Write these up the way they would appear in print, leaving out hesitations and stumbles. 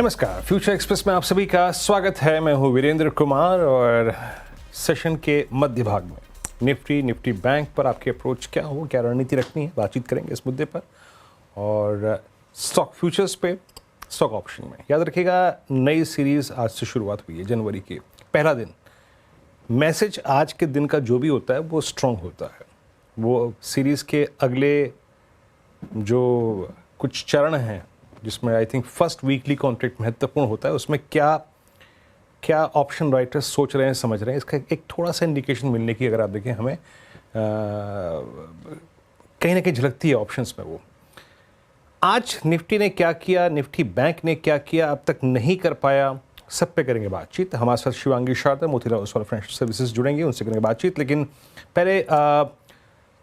नमस्कार, future express में आप सभी का स्वागत है। मैं हूं वीरेंद्र कुमार और सेशन के मध्य भाग में निफ्टी बैंक पर आपकी अप्रोच क्या हो, क्या रणनीति रखनी है, बातचीत करेंगे इस मुद्दे पर। और स्टॉक फ्यूचर्स पे, स्टॉक ऑप्शन में याद रखिएगा, नई सीरीज़ आज से शुरुआत हुई है, जनवरी की पहला दिन। मैसेज आज के दिन का जो भी होता है वो स्ट्रॉन्ग होता है। वो सीरीज़ के अगले जो कुछ चरण हैं जिसमें I think first weekly contract महत्वपूर्ण होता है, उसमें क्या ऑप्शन राइटर्स सोच रहे हैं, समझ रहे हैं, इसका एक थोड़ा सा इंडिकेशन मिलने की अगर आप देखें हमें कहीं ना कहीं झलकती है ऑप्शंस में। वो आज निफ्टी ने क्या किया, निफ्टी बैंक ने क्या किया, अब तक नहीं कर पाया, सब पे करेंगे बातचीत। हमारे साथ शिवांगी शारदा, मोतीलाल ओसवाल फाइनेंशियल सर्विसेज जुड़ेंगे, उनसे करेंगे बातचीत। लेकिन पहले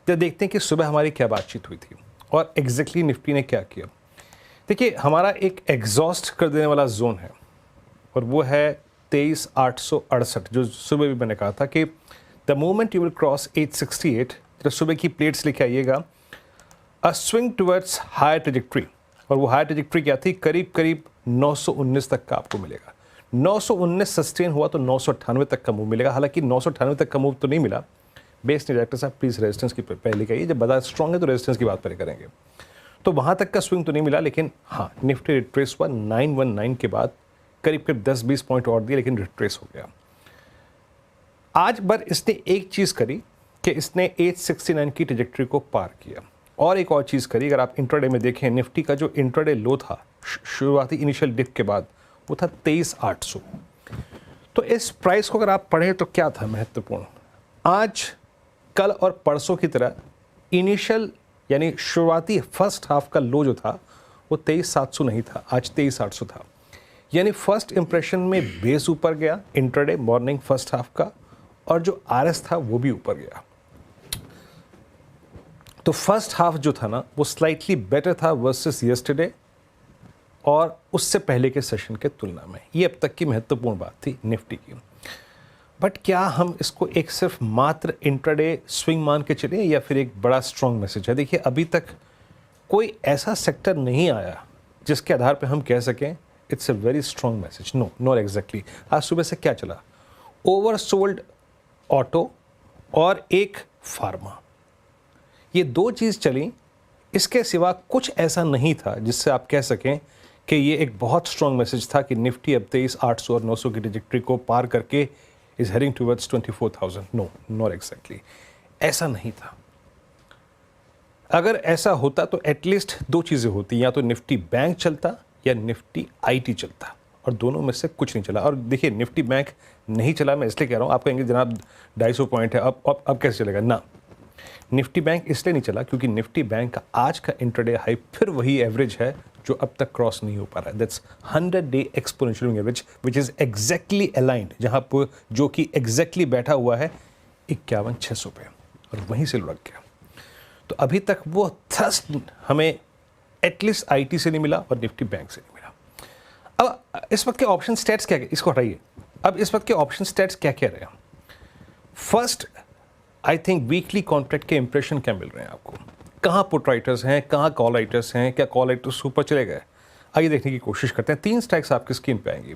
देखते हैं कि सुबह हमारी क्या बातचीत हुई थी और एग्जैक्टली निफ्टी ने क्या किया। देखिए, हमारा एक एग्जॉस्ट कर देने वाला जोन है और वो है 23,868, जो सुबह भी मैंने कहा था कि the moment you will cross 868, जब सुबह की प्लेट्स लेके आइएगा, a swing towards higher trajectory. और वो हायर ट्रेजेक्ट्री क्या थी, करीब 919 तक का आपको मिलेगा। 919 सस्टेन हुआ तो 998 तक का मूव मिलेगा। हालांकि 998 तक का मूव तो नहीं मिला। बेस नहीं, डायरेक्टर साहब प्लीज़ रेजिस्टेंस की पहले कहिए, जब बाजार स्ट्रॉन्ग है तो रेजिस्टेंस की बात पहले करेंगे। तो वहाँ तक का स्विंग तो नहीं मिला, लेकिन हाँ, निफ्टी रिट्रेस हुआ 919 के बाद, करीब 10-20 पॉइंट और दिए, लेकिन रिट्रेस हो गया। आज बर इसने एक चीज़ करी कि इसने 869 की ट्रेजेक्ट्री को पार किया। और एक और चीज़ करी, अगर आप इंट्राडे में देखें, निफ्टी का जो इंट्राडे लो था शुरुआती इनिशियल डिप के बाद, वो था 23,800। तो इस प्राइस को अगर आप पढ़ें तो क्या था महत्वपूर्ण, आज कल और परसों की तरह इनिशियल यानी शुरुआती फर्स्ट हाफ का लो जो था वो 23,700 नहीं था, आज 23,800 था। यानी फर्स्ट इंप्रेशन में बेस ऊपर गया इंट्राडे मॉर्निंग फर्स्ट हाफ का, और जो आरएस था वो भी ऊपर गया। तो फर्स्ट हाफ जो था ना, वो स्लाइटली बेटर था वर्सेस यस्टरडे और उससे पहले के सेशन के तुलना में। ये अब तक की महत्वपूर्ण बात थी निफ्टी की। बट क्या हम इसको एक सिर्फ मात्र इंट्राडे स्विंग मान के चले या फिर एक बड़ा स्ट्रॉन्ग मैसेज है? देखिए, अभी तक कोई ऐसा सेक्टर नहीं आया जिसके आधार पे हम कह सकें it's a very strong message. No, not exactly. आज सुबह से क्या चला, ओवरसोल्ड ऑटो और एक फार्मा, ये दो चीज़ चली। इसके सिवा कुछ ऐसा नहीं था जिससे आप कह सकें कि ये एक बहुत स्ट्रॉन्ग मैसेज था कि निफ्टी अब 23,800 और 900 की ट्रेजेक्ट्री को पार करके is heading towards 24,000. No, not exactly. ऐसा नहीं था। अगर ऐसा होता तो एटलीस्ट दो चीज़ें होती, या तो निफ्टी बैंक चलता या निफ्टी आईटी चलता, और दोनों में से कुछ नहीं चला। और देखिए, निफ्टी बैंक नहीं चला, मैं इसलिए कह रहा हूँ, आप कहेंगे जनाब 250 पॉइंट है, अब कैसे चलेगा ना। निफ्टी बैंक इसलिए नहीं चला क्योंकि निफ्टी बैंक का आज का इंट्राडे हाई फिर वही एवरेज है जो अब तक क्रॉस नहीं हो पा रहा है। That's 100-day exponential average which is exactly aligned, जहाँ पर जो कि एग्जैक्टली बैठा हुआ है 51,600 पे, और वहीं से लुढ़क गया। तो अभी तक वो थ्रस्ट हमें एटलीस्ट आईटी से नहीं मिला और निफ्टी बैंक से नहीं मिला। अब इस वक्त के ऑप्शन स्टेट्स क्या, इसको हटाइए, अब इस वक्त के ऑप्शन स्टेट्स क्या कह रहे हैं? First, I think weekly contract के इंप्रेशन क्या मिल रहे हैं आपको, कहाँ पुट राइटर्स हैं, कहाँ कॉल राइटर्स हैं, क्या कॉल राइटर्स ऊपर चले गए? आइए देखने की कोशिश करते हैं। 3 स्ट्राइक्स आपकी स्क्रीन पे आएंगी।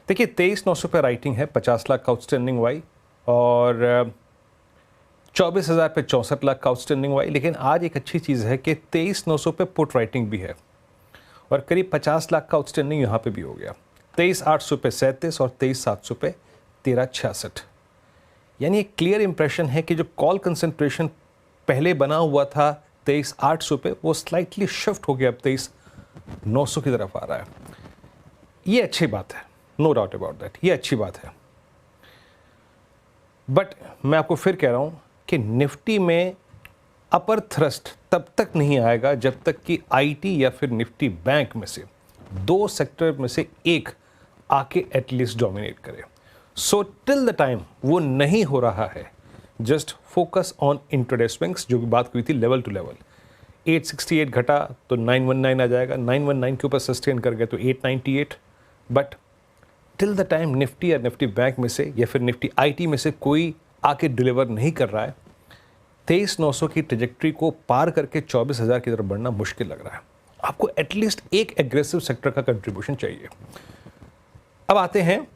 देखिए, 23,900 पे राइटिंग है, 50 लाख का आउटस्टैंडिंग वाई, और 24,000 पे 64 लाख का आउटस्टैंडिंग वाई। लेकिन आज एक अच्छी चीज़ है कि 23,900 पे पुट राइटिंग भी है और करीब 50 लाख का आउटस्टैंडिंग यहाँ पे भी हो गया। 23,800 पे 37 और 23,700 पे 13,66। यानी एक क्लियर इंप्रेशन है कि जो कॉल कंसंट्रेशन पहले बना हुआ था 23,800 पे, वो स्लाइटली शिफ्ट हो गया, अब 23,900 की तरफ आ रहा है। ये अच्छी बात है, नो डाउट अबाउट दैट, ये अच्छी बात है। बट मैं आपको फिर कह रहा हूं कि निफ्टी में अपर थ्रस्ट तब तक नहीं आएगा जब तक कि आईटी या फिर निफ्टी बैंक में से दो सेक्टर में से एक आके एटलीस्ट डोमिनेट करे। सो टिल द टाइम वो नहीं हो रहा है, just focus on intraday swings, जो भी बात हुई थी लेवल टू लेवल। 868 घटा तो 919 आ जाएगा, 919 के ऊपर सस्टेन कर गए तो 898। But till the time Nifty या निफ्टी बैंक में से या फिर निफ्टी आईटी में से कोई आके डिलीवर नहीं कर रहा है, 23,900 की ट्रेजेक्ट्री को पार करके 24,000 की तरफ बढ़ना मुश्किल लग रहा है। आपको एटलीस्ट एक एग्रेसिव सेक्टर का कंट्रीब्यूशन चाहिए। अब आते हैं,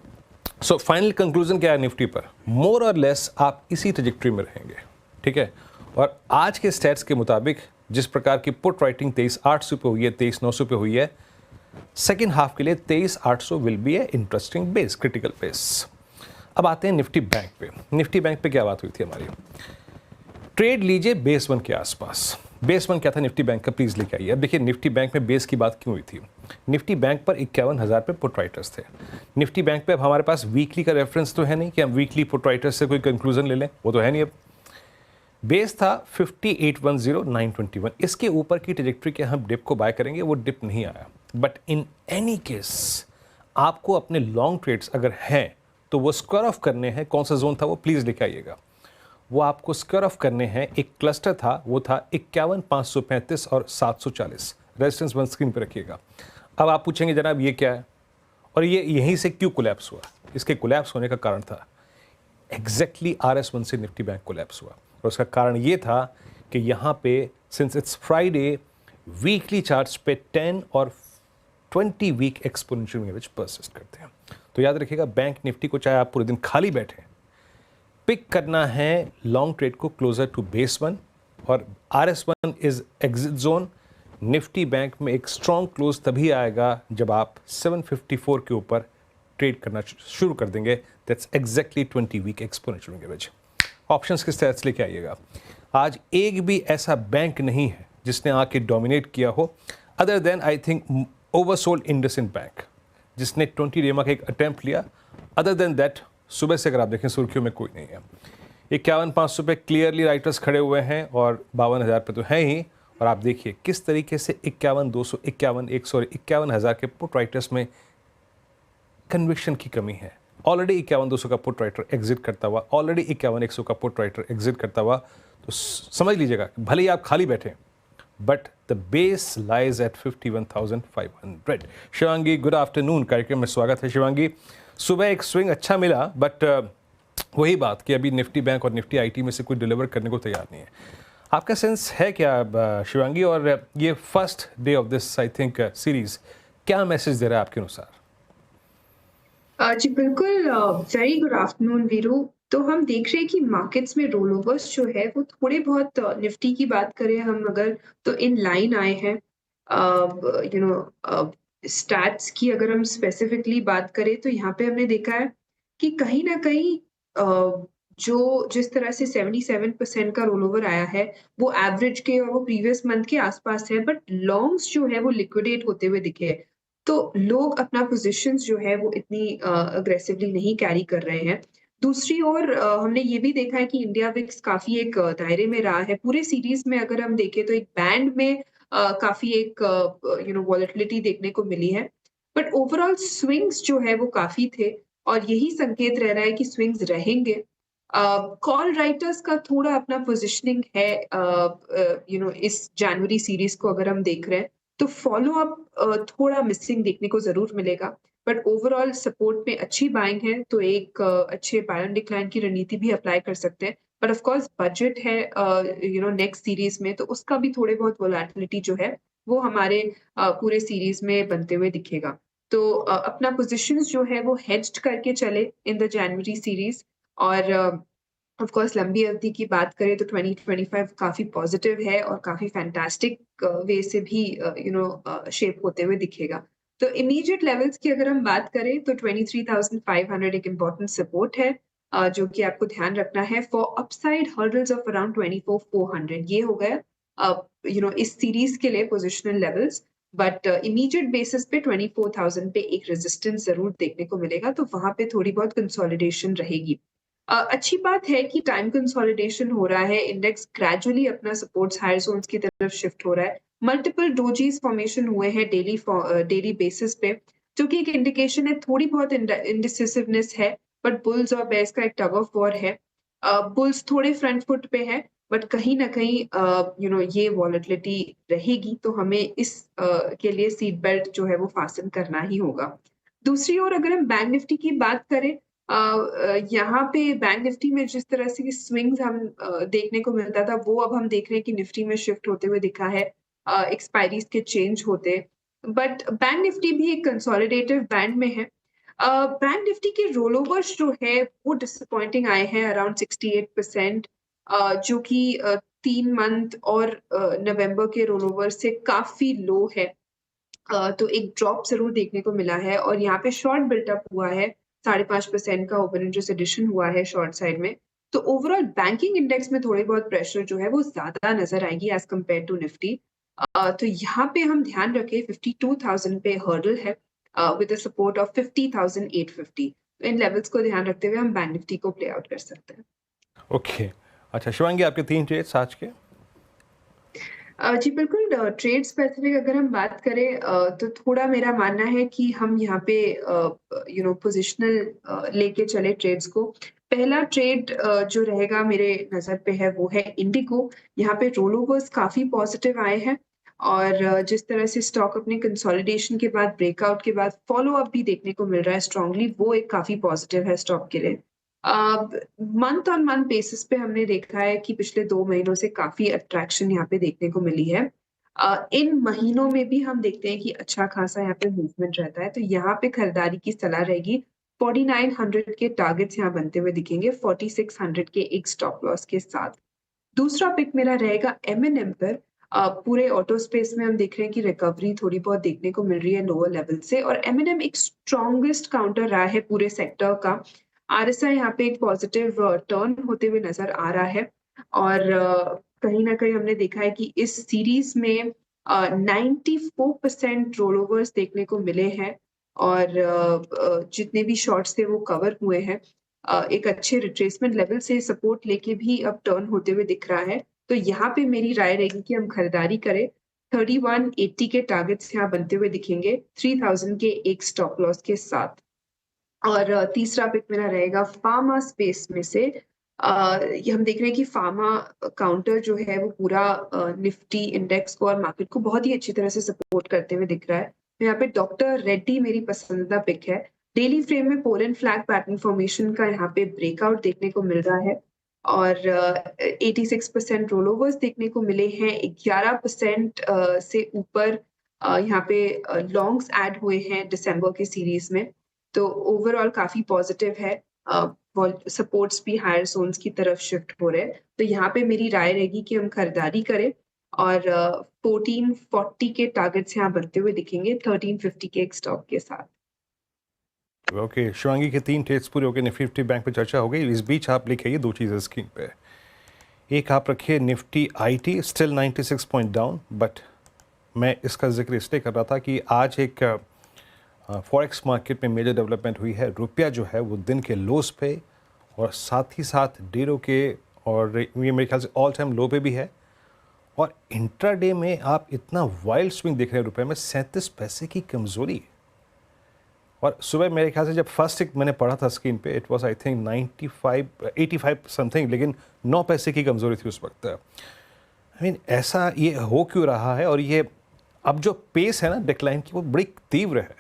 सो फाइनल कंक्लूजन क्या है निफ्टी पर? मोर और लेस आप इसी ट्रजेक्टरी में रहेंगे, ठीक है। और आज के स्टैट्स के मुताबिक जिस प्रकार की पुट राइटिंग 23,800 पे हुई है, 23,900 पे हुई है, सेकेंड हाफ के लिए 23,800 will be A interesting base, critical base. अब आते हैं निफ्टी बैंक पे। निफ्टी बैंक पे क्या बात हुई थी हमारी? ट्रेड लीजिए बेस 1 के आसपास। बेस 1 क्या था निफ्टी बैंक का, प्लीज लेके आइए। अब देखिए निफ्टी बैंक में बेस की बात क्यों हुई थी। निफ्टी बैंक पर 51,000 पे पुट राइटर्स थे। निफ्टी बैंक पे अब हमारे पास वीकली का रेफरेंस तो है नहीं कि हम वीकली पुट राइटर्स से कोई कंक्लूजन ले लें, वो तो है नहीं। अब बेस था 58,10,921, इसके ऊपर की ट्रेजेक्टरी के हम डिप को बाय करेंगे, वो डिप नहीं आया। बट इन एनी केस आपको अपने लॉन्ग ट्रेड्स अगर हैं तो वो स्क्वायर ऑफ करने हैं। कौन सा जोन था वो, प्लीज लेके आइएगा। वो आपको स्क्वायर ऑफ करने हैं। एक क्लस्टर था, वो था 51,535 और 740। रेजिस्टेंस वन स्क्रीन पे रखिएगा। अब आप पूछेंगे जनाब ये क्या है और ये यहीं से क्यों कोलैप्स हुआ? इसके कोलैप्स होने का कारण था एग्जैक्टली RS1 से निफ्टी बैंक कोलैप्स हुआ। और उसका कारण ये था कि यहाँ पे since it's Friday weekly charts पे 10 और 20 वीक एक्सपोनेंशियल एवरेज परसिस्ट करते हैं। तो याद रखिएगा बैंक निफ्टी को चाहे आप पूरे दिन खाली बैठे, पिक करना है लॉन्ग ट्रेड को क्लोजर टू बेस 1 और RS1 is exit zone. Nifty bank में एक स्ट्रॉन्ग क्लोज तभी आएगा जब आप 754 के ऊपर ट्रेड करना शुरू कर देंगे। That's exactly 20 week exponential average. Options के स्टैट्स लेके आइएगा। आज एक भी ऐसा बैंक नहीं है जिसने आके डोमिनेट किया हो, other than I think oversold IndusInd bank, जिसने 20 डेमा का एक अटेम्प्ट लिया। अदर देन दैट सुबह से अगर आप देखें सुर्खियों में कोई नहीं है। 51,500 पे क्लियरली राइटर्स खड़े हुए हैं और 52,000 पे तो हैं ही। और आप देखिए किस तरीके से 51,200, 51,100 और 51,000 के पुट राइटर्स में कन्विक्शन की कमी है। ऑलरेडी 51,200 का पुट राइटर एग्जिट करता हुआ, ऑलरेडी 51,100 का पुट राइटर एग्जिट करता हुआ, तो समझ लीजिएगा भले ही आप खाली बैठे, but the base lies at 51,500। Shivangi, good afternoon, कार्यक्रम में स्वागत है शिवांगी। सुबह एक स्विंग अच्छा मिला, बट वही बात कि अभी निफ्टी बैंक और निफ्टी आईटी में से कोई डिलीवर करने को तैयार नहीं है। आपका सेंस है क्या शिवांगी? और ये first day of this I think series क्या मैसेज दे रहा है आपके अनुसार? जी बिल्कुल, वेरी गुड आफ्टरनून वीरू। तो हम देख रहे हैं कि मार्केट्स में रोल ओवर्स जो है वो थोड़े बहुत, निफ्टी की बात करें हम अगर, तो इन लाइन आए हैं। स्टैट्स की अगर हम स्पेसिफिकली बात करें तो यहाँ पे हमने देखा है कि कहीं ना कहीं जो जिस तरह से 77% का रोल ओवर आया है वो एवरेज के और वो प्रीवियस मंथ के आसपास है, बट लॉन्ग्स जो है वो लिक्विडेट होते हुए दिखे हैं। तो लोग अपना पोजीशंस जो है वो इतनी अग्रेसिवली नहीं कैरी कर रहे हैं। दूसरी ओर हमने ये भी देखा है कि इंडिया विक्स काफ़ी एक दायरे में रहा है। पूरे सीरीज़ में अगर हम देखें तो एक बैंड में काफ़ी एक वॉलेटिलिटी देखने को मिली है। बट ओवरऑल स्विंग्स जो है वो काफ़ी थे और यही संकेत रह रहा है कि स्विंग्स रहेंगे। कॉल राइटर्स का थोड़ा अपना पोजीशनिंग है, इस जनवरी सीरीज़ को अगर हम देख रहे हैं तो फॉलो अप थोड़ा मिसिंग देखने को ज़रूर मिलेगा, बट ओवरऑल सपोर्ट में अच्छी बाइंग है, तो एक अच्छे बाय ऑन डिक्लाइन की रणनीति भी अप्लाई कर सकते हैं। बट ऑफ कोर्स बजट है नेक्स्ट सीरीज़ में, तो उसका भी थोड़े बहुत वोलैटिलिटी जो है, वो हमारे पूरे सीरीज़ में बनते हुए दिखेगा। तो अपना पोज़ीशंस जो है वो हेज्ड करके चले इन द जनवरी सीरीज़। और ऑफ कोर्स लंबी अवधि की बात करें तो 2025 काफ़ी पॉजिटिव है और काफ़ी फैंटास्टिक वे से भी शेप होते हुए दिखेगा। तो इमीडिएट लेवल्स की अगर हम बात करें तो 23,500 एक इम्पोर्टेंट सपोर्ट है, जो कि आपको ध्यान रखना है for upside hurdles of around 24,400। ये हो गया इस सीरीज के लिए positional levels. But immediate basis पे 24,000 पे एक रेजिस्टेंस ज़रूर देखने को मिलेगा, तो वहाँ पे थोड़ी बहुत कंसोलिडेशन रहेगी। अच्छी बात है कि टाइम कंसोलिडेशन हो रहा है, इंडेक्स ग्रेजुअली अपना सपोर्ट्स हायर ज़ोन्स की तरफ शिफ्ट हो रहा है। मल्टीपल डोजीज़ फॉर्मेशन हुए हैं डेली बेसिस पे, जो कि एक इंडिकेशन है थोड़ी बहुत इंडिसिसिवनेस है, बट बुल्स और बेयर्स का एक टग ऑफ वॉर है। बुल्स थोड़े फ्रंट फुट पे है, बट कहीं न कहीं ये वॉलेटिलिटी रहेगी, तो हमें इस के लिए सीट बेल्ट जो है वो फास्टन करना ही होगा। दूसरी ओर अगर हम बैंक निफ्टी की बात करें, यहाँ पे बैंक निफ्टी में जिस तरह से स्विंग्स हम देखने को मिलता था, वो अब हम देख रहे हैं कि निफ्टी में शिफ्ट होते हुए दिखा है। एक्सपायरीज के चेंज होते। बट बैंक निफ्टी भी एक कंसोलिडेटिव बैंड में है। बैंक निफ्टी के रोल ओवर्स जो है वो डिसअपॉइंटिंग आए हैं अराउंड 68%, जो कि 3 मंथ और नवंबर के रोल ओवर से काफ़ी लो है। तो एक ड्रॉप ज़रूर देखने को मिला है और यहाँ पे शॉर्ट बिल्टअप हुआ है, 5.5% का ओपन इंटरेस्ट एडिशन हुआ है शॉर्ट साइड में। तो ओवरऑल बैंकिंग इंडेक्स में थोड़ी बहुत प्रेशर जो है वो ज़्यादा नज़र आएगी एज़ कम्पेयर टू निफ्टी। तो यहाँ पे हम ध्यान रखें 52,000 पे हर्डल है, with a support of 50,850। In levels को ध्यान रखते हुए हम बैंक निफ्टी को प्ले आउट कर सकते हैं। ओके। अच्छा शिवांगी, आपके 3 ट्रेड्स आज के? जी बिल्कुल, ट्रेड स्पेसिफिक अगर हम बात करें, तो थोड़ा मेरा मानना है कि हम यहाँ पे पोजिशनल लेके चले ट्रेड्स को। पहला ट्रेड जो रहेगा मेरे नज़र पे है वो है इंडिगो। यहाँ पे रोल ओवर्स काफ़ी पॉजिटिव आए हैं और जिस तरह से स्टॉक अपने कंसोलिडेशन के बाद ब्रेकआउट के बाद फॉलो अप भी देखने को मिल रहा है स्ट्रांगली, वो एक काफ़ी पॉजिटिव है स्टॉक के लिए। मंथ ऑन मंथ बेसिस पे हमने देखा है कि पिछले 2 महीनों से काफ़ी अट्रैक्शन यहाँ पे देखने को मिली है। इन महीनों में भी हम देखते हैं कि अच्छा खासा यहाँ पे मूवमेंट रहता है, तो यहाँ पे खरीदारी की सलाह रहेगी। 4900 के टारगेट्स यहाँ बनते हुए दिखेंगे, 4600 के एक स्टॉप लॉस के साथ। दूसरा पिक मेरा रहेगा एम&एम पर। पूरे ऑटो स्पेस में हम देख रहे हैं कि रिकवरी थोड़ी बहुत देखने को मिल रही है लोअर लेवल से और एम&एम एक स्ट्रॉन्गेस्ट काउंटर रहा है पूरे सेक्टर का। आरएसआई यहाँ पे एक पॉजिटिव टर्न होते हुए नज़र आ रहा है और कहीं न कहीं हमने देखा है कि इस सीरीज़ में 94% रोलओवर्स देखने को मिले हैं और जितने भी शॉट्स थे वो कवर हुए हैं। एक अच्छे रिट्रेसमेंट लेवल से सपोर्ट लेके भी अब टर्न होते हुए दिख रहा है। तो यहाँ पे मेरी राय रहेगी कि हम खरीदारी करें। 3180 के टारगेट्स यहाँ बनते हुए दिखेंगे, 3000 के एक स्टॉप लॉस के साथ। और तीसरा पिक मेरा रहेगा फार्मा स्पेस में से। ये हम देख रहे हैं कि फार्मा काउंटर जो है वो पूरा निफ्टी इंडेक्स को और मार्केट को बहुत ही अच्छी तरह से सपोर्ट करते हुए दिख रहा है। तो यहाँ पे डॉक्टर रेड्डी मेरी पसंदीदा पिक है। डेली फ्रेम में पोल फ्लैग पैटर्न फॉर्मेशन का यहाँ पे ब्रेकआउट देखने को मिल रहा है और 86% रोलओवर्स देखने को मिले हैं। 11% से ऊपर यहाँ पे लॉन्ग्स ऐड हुए हैं दिसंबर के सीरीज में। तो ओवरऑल काफ़ी पॉजिटिव है। सपोर्ट्स भी हायर ज़ोन्स की तरफ शिफ्ट हो रहे हैं। तो यहाँ पे मेरी राय रहेगी कि हम खरीदारी करें और 1440 के टारगेट्स यहाँ बनते हुए दिखेंगे, 1350 के एक स्टॉप के साथ। ओके, शिवांगी के 3 ट्रेड्स पूरे हो गए। निफ्टी बैंक पे चर्चा हो गई। इस बीच आप लिखिए 2 चीज़ें स्क्रीन पे। एक आप रखिए Nifty IT still 96 point down, but मैं इसका जिक्र इसलिए कर रहा था कि आज एक फॉरेक्स मार्केट में मेजर डेवलपमेंट हुई है। रुपया जो है वो दिन के लोस पे और साथ ही साथ डेरों के और ये मेरे ख्याल से ऑल टाइम लो पे भी है। और इंट्राडे में आप इतना वाइल्ड स्विंग देख रहे हैं रुपए में, 37 पैसे की कमज़ोरी। और सुबह मेरे ख्याल से जब फर्स्ट एक मैंने पढ़ा था स्क्रीन पे, it was I think 85 something, लेकिन 9 पैसे की कमज़ोरी थी उस वक्त। आई मीन ऐसा ये हो क्यों रहा है? और ये अब जो पेस है ना डिक्लाइन की, वो बड़ी तीव्र है।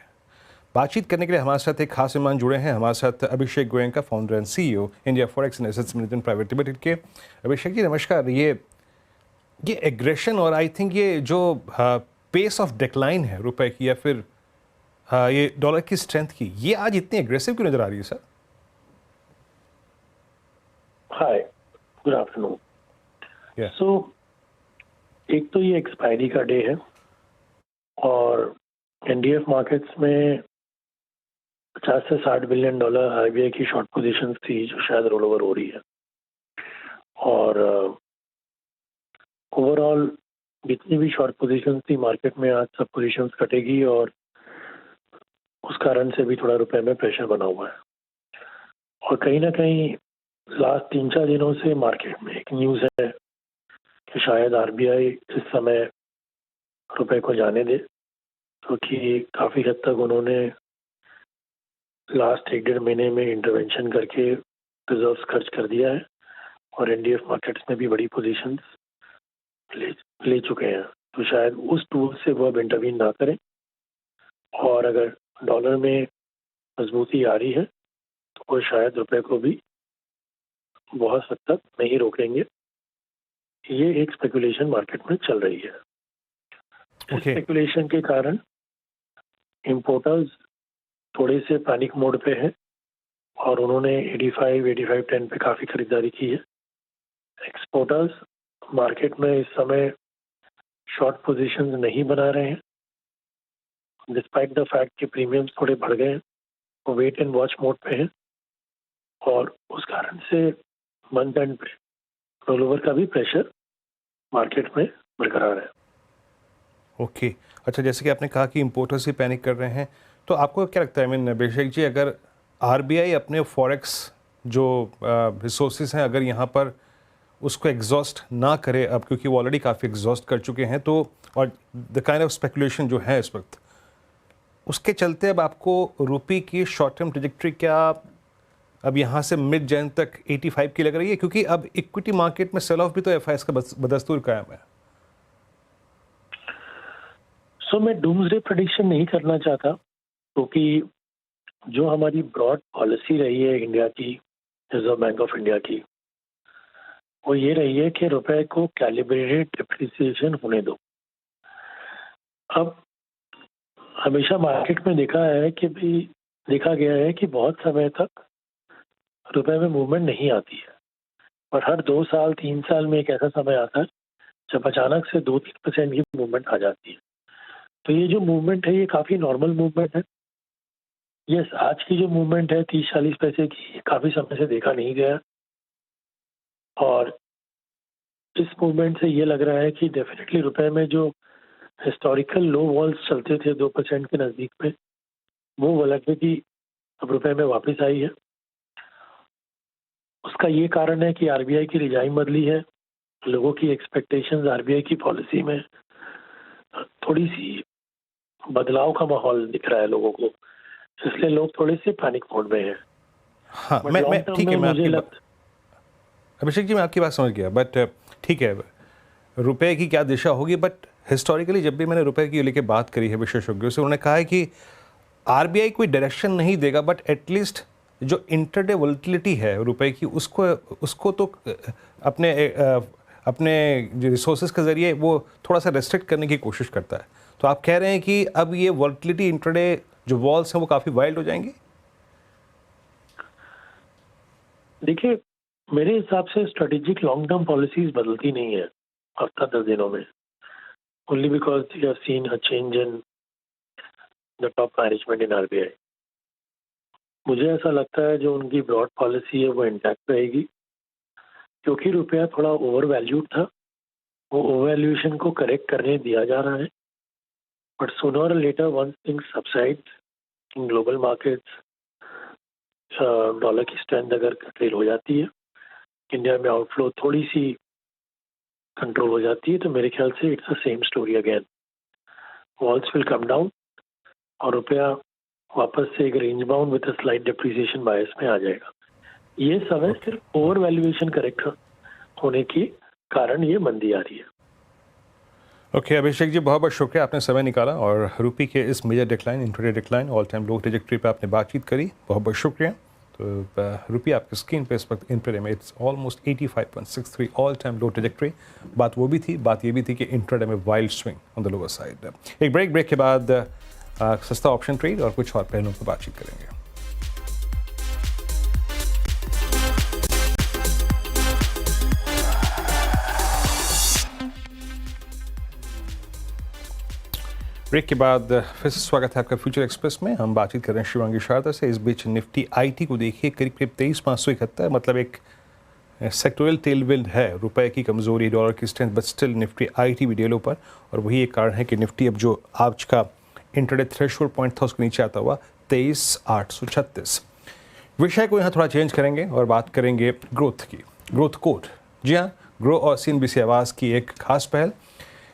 बातचीत करने के लिए हमारे साथ एक खास मेहमान जुड़े हैं। हमारे साथ Abhishek Goenka, founder and CEO India forex and assets management private limited के। अभिषेक जी नमस्कार। ये एग्रेशन और आई थिंक ये जो पेस ऑफ डिक्लाइन है रुपए की या फिर ये डॉलर की स्ट्रेंथ की, ये आज इतनी एग्रेसिव क्यों नजर आ रही है सर? हाय, गुड आफ्टरनून। Yeah. सो एक तो ये एक्सपायरी का डे है और एनडीएफ मार्केट्स में 50 से 60 बिलियन डॉलर आरबीआई की शॉर्ट पोजीशंस थी जो शायद रोल ओवर हो रही है और ओवरऑल जितनी भी शॉर्ट पोजीशंस थी मार्केट में, आज सब पोजीशंस कटेगी और उस कारण से भी थोड़ा रुपए में प्रेशर बना हुआ है। और कहीं ना कहीं लास्ट 3-4 दिनों से मार्केट में एक न्यूज़ है कि शायद आरबीआई इस समय रुपए को जाने दे, क्योंकि काफ़ी हद तक उन्होंने लास्ट 1-1.5 महीने में इंटरवेंशन करके रिजर्व्स खर्च कर दिया है और एनडीएफ मार्केट्स में भी बड़ी पोजीशंस ले चुके हैं। तो शायद उस टूल से वो अब इंटरवीन ना करें और अगर डॉलर में मजबूती आ रही है तो वो शायद रुपए को भी बहुत हद तक नहीं रोकेंगे। ये एक स्पेकुलेशन मार्केट में चल रही है। Okay. स्पेकुलेशन के कारण इंपोर्टर्स थोड़े से पैनिक मोड पे हैं और उन्होंने 85-10 पे काफ़ी खरीदारी की है। एक्सपोर्टर्स मार्केट में इस समय शॉर्ट पोजीशंस नहीं बना रहे हैं, डिस्पाइट द फैक्ट कि प्रीमियम्स थोड़े बढ़ गए हैं, वो वेट एंड वॉच मोड पे हैं और उस कारण से मंथ एंड पे रोल ओवर का भी प्रेशर मार्केट में बरकरार है। ओके अच्छा, जैसे कि आपने कहा कि इंपोर्टर्स ही पैनिक कर रहे हैं, तो आपको क्या लगता है अभिषेक जी, अगर आरबीआई अपने फॉरेक्स जो रिसोर्सेज हैं अगर यहाँ पर उसको एग्जॉस्ट ना करे अब, क्योंकि वो ऑलरेडी काफ़ी एग्जॉस्ट कर चुके हैं, तो और द काइंड ऑफ स्पेकुलेशन जो है इस वक्त, उसके चलते अब आपको रुपये की शॉर्ट टर्म ट्रेजेक्ट्री क्या अब यहाँ से मिड जैन तक 85 की लग रही है? क्योंकि अब इक्विटी मार्केट में सेल ऑफ भी तो एफआईएस का बदस्तूर कायम है। सो मैं डूम्सडे प्रेडिक्शन नहीं करना चाहता, क्योंकि जो हमारी ब्रॉड पॉलिसी रही है इंडिया की, रिजर्व बैंक ऑफ इंडिया की, वो ये रही है कि रुपए को कैलिब्रेटेड डिप्रिसिएशन होने दो। अब हमेशा मार्केट में देखा गया है कि बहुत समय तक रुपए में मूवमेंट नहीं आती है, और हर 2 साल 3 साल में एक ऐसा समय आता है जब अचानक से 2-3% की मूवमेंट आ जाती है। तो ये जो मूवमेंट है ये काफ़ी नॉर्मल मूवमेंट है। यस, आज की जो मूवमेंट है 30-40 पैसे की, काफ़ी समय से देखा नहीं गया, और इस मूवमेंट से ये लग रहा है कि डेफिनेटली रुपए में जो हिस्टोरिकल लो वॉल्स चलते थे 2% के नज़दीक में, वो वॉलेटिलिटी अब रुपए में वापस आई है। उसका ये कारण है कि आरबीआई की रिजाइम बदली है, लोगों की एक्सपेक्टेशंस आरबीआई की पॉलिसी में थोड़ी सी बदलाव का माहौल दिख रहा है लोगों को, इसलिए लोग थोड़े से पैनिक मोड में हैं। हाँ, But मैं long term ठीक है, में मैं मुझे आपकी अभिषेक जी मैं आपकी बात समझ गया, बट ठीक है, रुपए की क्या दिशा होगी, बट हिस्टोरिकली जब भी मैंने रुपए की लेके बात करी है विशेषज्ञों से, उन्होंने कहा है कि आरबीआई कोई डायरेक्शन नहीं देगा, बट एटलीस्ट जो इंटरडे वोलेटिलिटी है रुपए की, उसको तो अपने जो रिसोर्सेज के ज़रिए वो थोड़ा सा रेस्ट्रिक्ट करने की कोशिश करता है। तो आप कह रहे हैं कि अब ये वोलेटिलिटी इंटरडे जो वॉल्स हैं वो काफ़ी वाइल्ड हो जाएंगी? देखिए, मेरे हिसाब से स्ट्रेटेजिक लॉन्ग टर्म पॉलिसीज बदलती नहीं है हफ्ता 10 दिनों में, only because you have seen a change in the top management in RBI. मुझे ऐसा लगता है जो उनकी ब्रॉड पॉलिसी है वो इंटैक्ट रहेगी, क्योंकि रुपया थोड़ा ओवर वैल्यूड था, वो ओवर वैल्यूएशन को करेक्ट करने दिया जा रहा है, बट सूनर और later once things subside in global markets, dollar की स्ट्रेंथ अगर कंट्रोल हो जाती है, इंडिया में आउटफ्लो थोड़ी सी कंट्रोल हो जाती है, तो मेरे ख्याल से it's the same story again. Walls will come down और रुपया वापस से एक range bound with a slight depreciation bias में आ जाएगा। ये समय सिर्फ ओवर वैल्यूएशन करेक्ट होने के कारण ये मंदी आ रही है। ओके अभिषेक जी, बहुत बहुत शुक्रिया, आपने समय निकाला और रुपये के इस major decline, intraday decline, all time low trajectory पे आपने बातचीत करी, बहुत बहुत शुक्रिया। तो रुपये आपकी स्क्रीन पे इस वक्त इंट्राडे में it's almost 85.63 all time low trajectory. बात ये भी थी कि इंट्राडे में wild swing on the lower side. एक ब्रेक के बाद सस्ता ऑप्शन ट्रेड और कुछ और पहलुओं पर बातचीत करेंगे। ब्रेक के बाद फिर से स्वागत है आपका फ्यूचर एक्सप्रेस में। हम बातचीत कर रहे हैं शिवांगी शारदा से। इस बीच निफ्टी आईटी को देखिए, करीब 23,571, मतलब एक सेक्टोरल टेलविंड है, रुपए की कमजोरी, डॉलर की strength, but still Nifty IT भी डेलो पर, और वही एक कारण है कि निफ्टी अब जो आज का इंटरडे थ्रेशोल्ड पॉइंट था उसके नीचे आता हुआ 23,836। विषय को यहाँ थोड़ा चेंज करेंगे और बात करेंगे ग्रोथ की, ग्रोथ कोड। जी हाँ, ग्रो और सीएनबीसी आवाज़ की एक खास पहल।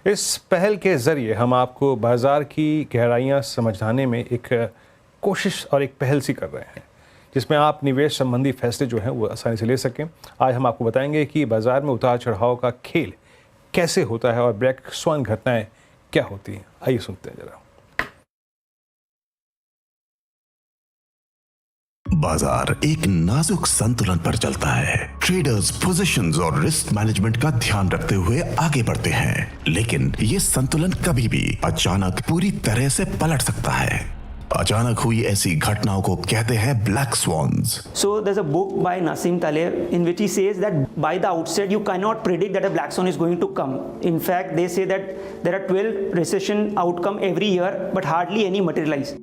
इस पहल के ज़रिए हम आपको बाज़ार की गहराइयाँ समझाने में एक कोशिश और एक पहल सी कर रहे हैं, जिसमें आप निवेश संबंधी फैसले जो हैं वो आसानी से ले सकें। आज हम आपको बताएंगे कि बाज़ार में उतार चढ़ाव का खेल कैसे होता है और ब्लैक स्वान घटनाएं क्या होती हैं। आइए सुनते हैं जरा। बाजार एक नाजुक संतुलन पर चलता है। ट्रेडर्स पोजीशंस और रिस्क मैनेजमेंट का ध्यान रखते हुए आगे बढ़ते हैं, लेकिन ये संतुलन कभी भी अचानक पूरी तरह से पलट सकता है। अचानक हुई ऐसी घटनाओं को कहते हैं black swans. So there's a book by Nassim Taleb in which he says that by the outset you cannot predict that a black swan is going to come. In fact, they say that there are 12 recession outcome every year, but hardly any materialize.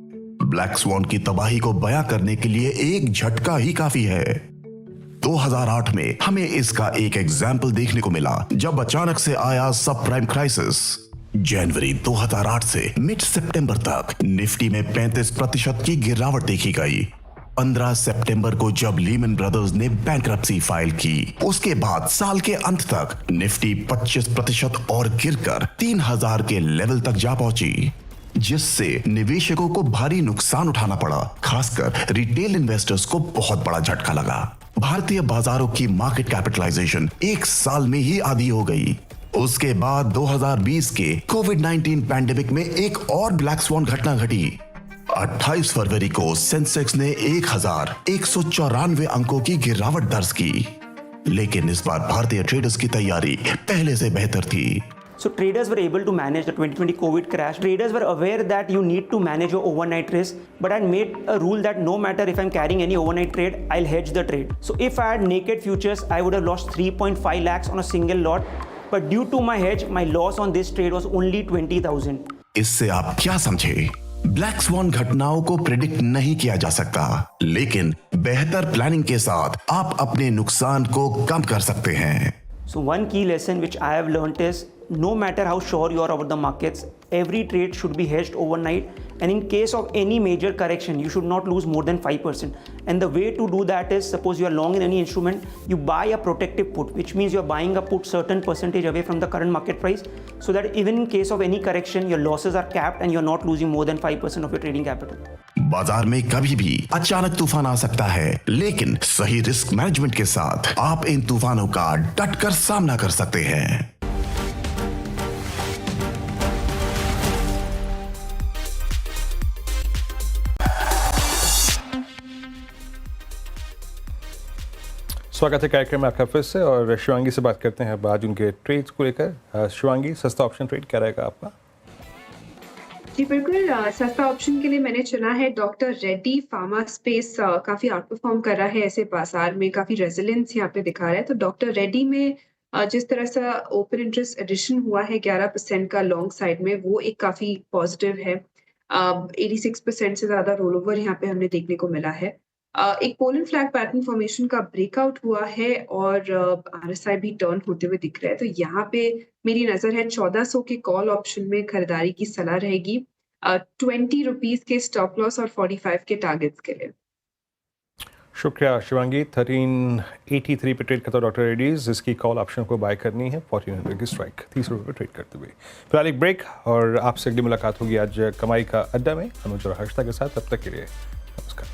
Black sworn की तबाही को बयां करने के लिए एक झटका ही काफी है। 2008 में हमें इसका एक एग्जाम्पल देखने को मिला, जब अचानक से आया सब प्राइम क्राइसिस। जनवरी 2008 से मिड सितंबर तक निफ्टी में 35% की गिरावट देखी गई। 15 सितंबर को जब लीमन ब्रदर्स ने बैंकरप्सी फाइल की, उसके बाद साल के अंत तक निफ्टी 25% और गिरकर 3000 के लेवल तक जा पहुंची, जिससे निवेशकों को भारी नुकसान उठाना पड़ा। खासकर रिटेल इन्वेस्टर्स को बहुत बड़ा झटका लगा। भारतीय बाजारों की मार्केट कैपिटलाइजेशन एक साल में ही आधी हो गई। उसके बाद 2020 के कोविड-19 पैंडेमिक में एक और ब्लैक स्वॉन घटना घटी। 28 फरवरी को सेंसेक्स ने 1194 अंकों की गिरावट दर्ज की, लेकिन इस बार भारतीय ट्रेडर्स की तैयारी पहले से बेहतर थी। So traders were able to manage the 2020 COVID crash. Traders were aware that you need to manage your overnight risk, but I made a rule that no matter if I'm carrying any overnight trade, I'll hedge the trade. So if I had naked futures, I would have lost 3.5 lakhs on a single lot, but due to my hedge, my loss on this trade was only 20,000. इससे आप क्या समझे? Black sworn घटनाओं को predict नहीं किया जा सकता, लेकिन बेहतर प्लानिंग के साथ आप अपने नुकसान को कम कर सकते हैं। So one key lesson which I have learnt is no matter how sure you are about the markets, every trade should be hedged overnight, and in case of any major correction, you should not lose more than 5%. And the way to do that is, suppose you are long in any instrument, you buy a protective put, which means you are buying a put certain percentage away from the current market price, so that even in case of any correction, your losses are capped and you are not losing more than 5% of your trading capital. बाजार में कभी भी अचानक तूफान आ सकता है, लेकिन सही रिस्क मैनेजमेंट के साथ आप इन तूफानों का डटकर सामना कर सकते हैं। स्वागत है कार्यक्रम में आपका फिर से, और शिवांगी से बात करते हैं अब आज उनके ट्रेड्स को लेकर। शिवांगी, सस्ता ऑप्शन ट्रेड क्या रहेगा आपका? जी बिल्कुल, सस्ता ऑप्शन के लिए मैंने चुना है डॉक्टर रेड्डी फार्मा स्पेस। काफी आउट परफॉर्म कर रहा है, ऐसे बाजार में काफी रेजिलेंस यहाँ पे दिखा रहा है। तो डॉक्टर रेड्डी में जिस तरह से ओपन इंटरेस्ट एडिशन हुआ है 11% का लॉन्ग साइड में, वो एक काफी पॉजिटिव है। 86% से ज्यादा रोल ओवर यहाँ पे हमने देखने को मिला है। एक पोलन फ्लैग पैटर्न फॉर्मेशन का ब्रेकआउट हुआ है और आरएसआई भी टर्न होते हुए दिख रहा है। तो यहाँ पे मेरी नजर है 1400 के कॉल ऑप्शन में खरीदारी की सलाह रहेगी, 20 रुपीज के स्टॉप लॉस और 45 के टारगेट्स के लिए। शुक्रिया शिवांगी। 1383 पे ट्रेड करता डॉक्टर रेड्डीज, इसकी कॉल ऑप्शन को बाय करनी है 1400 की स्ट्राइक, 30 रुपये ट्रेड करते हुए। फिलहाल एक ब्रेक, और आपसे अगली मुलाकात होगी आज कमाई का अड्डा में अनुज और हर्षता के साथ। तब तक के लिए नमस्कार।